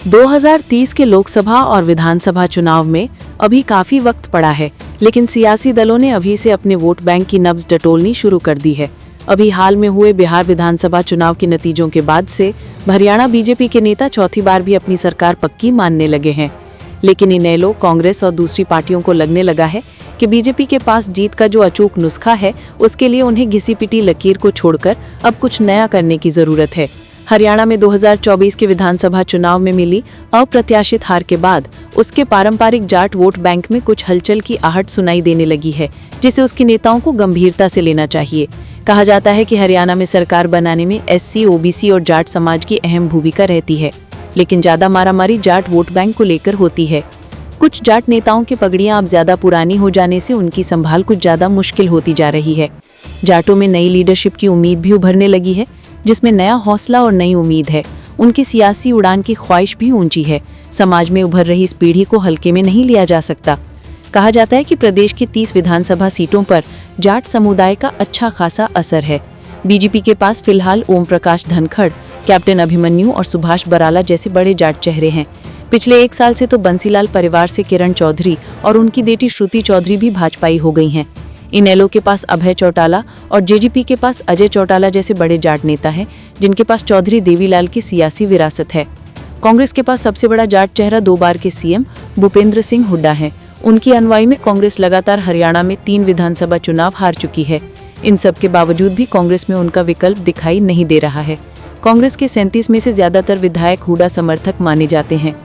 2030 के लोकसभा और विधानसभा चुनाव में अभी काफी वक्त पड़ा है, लेकिन सियासी दलों ने अभी से अपने वोट बैंक की नब्ज टटोलनी शुरू कर दी है। अभी हाल में हुए बिहार विधानसभा चुनाव के नतीजों के बाद से हरियाणा बीजेपी के नेता चौथी बार भी अपनी सरकार पक्की मानने लगे हैं। लेकिन इनेलो, कांग्रेस और दूसरी पार्टियों को लगने लगा है कि बीजेपी के पास जीत का जो अचूक नुस्खा है, उसके लिए उन्हें घिसी पिटी लकीर को छोड़कर अब कुछ नया करने की जरूरत है। हरियाणा में 2024 के विधानसभा चुनाव में मिली अप्रत्याशित हार के बाद उसके पारंपरिक जाट वोट बैंक में कुछ हलचल की आहट सुनाई देने लगी है, जिसे उसके नेताओं को गंभीरता से लेना चाहिए। कहा जाता है कि हरियाणा में सरकार बनाने में एससी, ओबीसी और जाट समाज की अहम भूमिका रहती है, लेकिन ज्यादा मारामारी जाट वोट बैंक को लेकर होती है। कुछ जाट नेताओं की पगड़ियां अब ज्यादा पुरानी हो जाने से उनकी संभाल कुछ ज्यादा मुश्किल होती जा रही है। जाटों में नई लीडरशिप की उम्मीद भी उभरने लगी है, जिसमें नया हौसला और नई उम्मीद है। उनकी सियासी उड़ान की ख्वाहिश भी ऊंची है। समाज में उभर रही इस पीढ़ी को हल्के में नहीं लिया जा सकता। कहा जाता है कि प्रदेश की 30 विधानसभा सीटों पर जाट समुदाय का अच्छा खासा असर है। बीजेपी के पास फिलहाल ओम प्रकाश धनखड़, कैप्टन अभिमन्यु और सुभाष बराला जैसे बड़े जाट चेहरे हैं। पिछले एक साल से तो बंसीलाल परिवार से किरण चौधरी और उनकी बेटी श्रुति चौधरी भी भाजपाई हो गई हैं। इनेलो के पास अभय चौटाला और जेजेपी के पास अजय चौटाला जैसे बड़े जाट नेता हैं, जिनके पास चौधरी देवीलाल की सियासी विरासत है। कांग्रेस के पास सबसे बड़ा जाट चेहरा 2 बार के सीएम भूपेंद्र सिंह हुड्डा है। उनकी अनवाई में कांग्रेस लगातार हरियाणा में 3 विधानसभा चुनाव हार चुकी है। इन सब के बावजूद भी कांग्रेस में उनका विकल्प दिखाई नहीं दे रहा है। कांग्रेस के 37 में से ज्यादातर विधायक हुड्डा समर्थक माने जाते हैं।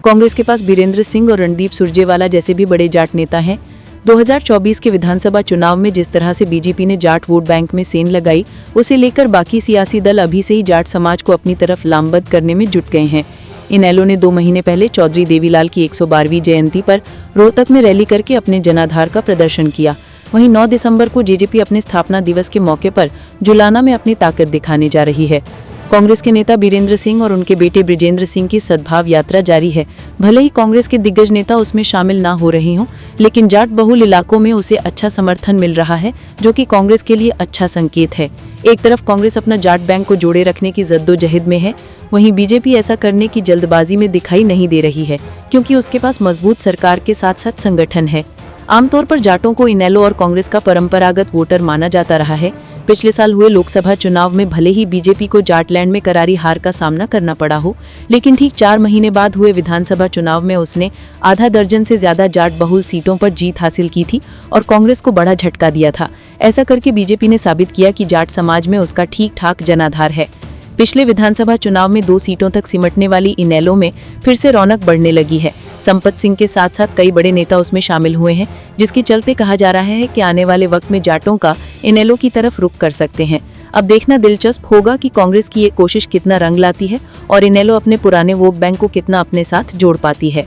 कांग्रेस के पास बीरेंद्र सिंह और रणदीप सुरजेवाला जैसे भी बड़े जाट नेता हैं। 2024 के विधानसभा चुनाव में जिस तरह से बीजेपी ने जाट वोट बैंक में सेंध लगाई, उसे लेकर बाकी सियासी दल अभी से ही जाट समाज को अपनी तरफ लामबंद करने में जुट गए हैं। इनेलो ने 2 महीने पहले चौधरी देवीलाल की 112वीं जयंती पर रोहतक में रैली करके अपने जनाधार का प्रदर्शन किया। वहीं 9 दिसंबर को जेजेपी अपने स्थापना दिवस के मौके पर जुलाना में अपनी ताकत दिखाने जा रही है। कांग्रेस के नेता बीरेंद्र सिंह और उनके बेटे ब्रिजेंद्र सिंह की सद्भाव यात्रा जारी है। भले ही कांग्रेस के दिग्गज नेता उसमें शामिल ना हो रहे हों, लेकिन जाट बहुल इलाकों में उसे अच्छा समर्थन मिल रहा है, जो कि कांग्रेस के लिए अच्छा संकेत है। एक तरफ कांग्रेस अपना जाट बैंक को जोड़े रखने की जद्दोजहद में है, वहीं बीजेपी ऐसा करने की जल्दबाजी में दिखाई नहीं दे रही है, क्योंकि उसके पास मजबूत सरकार के साथ साथ संगठन है। आमतौर पर जाटों को इनेलो और कांग्रेस का परंपरागत वोटर माना जाता रहा है। पिछले साल हुए लोकसभा चुनाव में भले ही बीजेपी को जाटलैंड में करारी हार का सामना करना पड़ा हो, लेकिन ठीक 4 महीने बाद हुए विधानसभा चुनाव में उसने आधा दर्जन से ज्यादा जाट बहुल सीटों पर जीत हासिल की थी और कांग्रेस को बड़ा झटका दिया था। ऐसा करके बीजेपी ने साबित किया कि जाट समाज में उसका ठीक ठाक जनाधार है। पिछले विधानसभा चुनाव में 2 सीटों तक सिमटने वाली इनेलो में फिर से रौनक बढ़ने लगी है। संपत सिंह के साथ साथ कई बड़े नेता उसमें शामिल हुए हैं, जिसके चलते कहा जा रहा है कि आने वाले वक्त में जाटों का इनेलो की तरफ रुख कर सकते हैं। अब देखना दिलचस्प होगा कि कांग्रेस की ये कोशिश कितना रंग लाती है और इनेलो अपने पुराने वोट बैंक को कितना अपने साथ जोड़ पाती है।